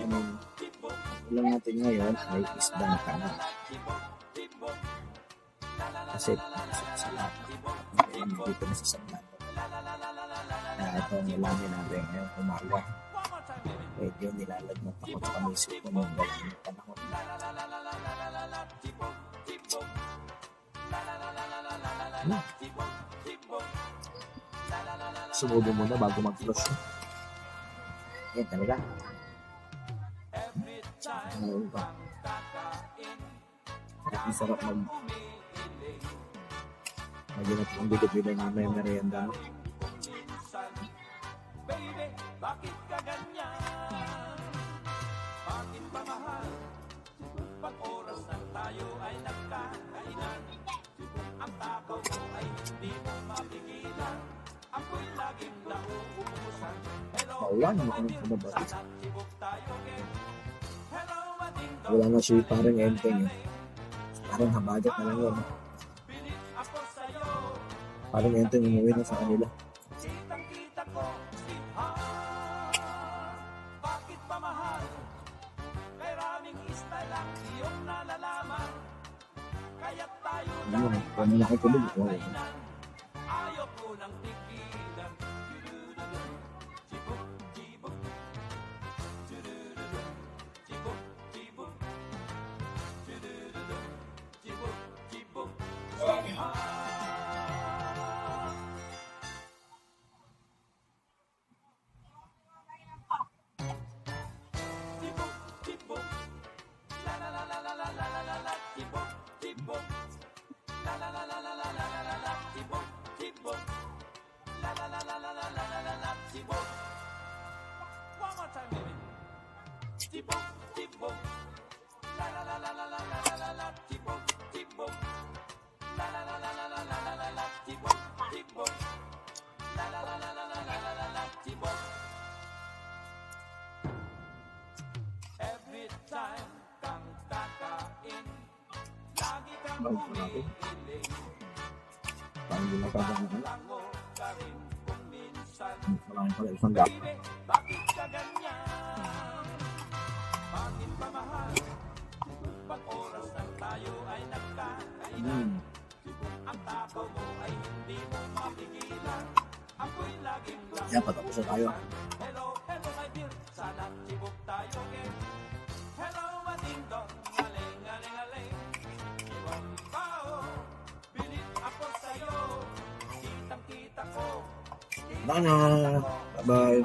Ulam natin ngayon ay isdang tana. Kasi sa lata. Dito na sa sablan. Ito ang ulamin natin ngayong umaga. Medyo nilalagnat ako sa kamisip ko ng dalawang panahon. Sumubo muna bago mag-flush. Yan talaga. Ngayon pa. Ang sarap maginat ang bigod-bigod na may merienda. No? Bakit ka ganyan? Bakit ba mahal? Pag oras ng tayo ay nagkakainan, ang takaw mo ay hindi mo mapigilan. Ako'y laging nauubusan. Hello, Paulan mo kung kumabas. sibuk tayo again. Hello, mading-dong. Wala na si parang enteng. Parang habagat na lang yun. Pilit ako sa'yo. Parang enteng umuwi na sa kanila. Kitang-kita ko, sweetheart. Bakit ba mahal? Kay raming style lang iyong nalalaman. Kaya't tayo Ano, kung nakatulog ko. ayaw ko nang tigilan. Chibuk, chibuk. Chibuk, chibuk. Chibuk, chibuk. Sweetheart. Tibok, tibok, la la la la la la la la la, tibok, tibok, la la la la la la la la la, tibok, tibok, la la la la la la la la la, tibok. One more time, baby. Tibok, tibok, la la la la la la la la la, tibok, tibok, la la la la la la la la la, tibok, tibok, la la la la la la la la la, tibok. Every time kang kakain, lagi kang umiiling. Parang hindi nakakagawa. Lango ka rin kung minsan. Maraming pala isang gap. Baby, bakit ka ganyan? Bakit ba mahal? Pag oras ng tayo ay nagkakainan, ang takaw mo ay hindi mo mapigilan. Ako'y laging lang. Kaya patapos na tayo. Hello, hello my dear, sana sibuk tayo again. Hello, mading-dong, aling, aling, aling. Ibang bao, pilit ako sa'yo. Kitang-kita ko. Bye na! Bye-bye!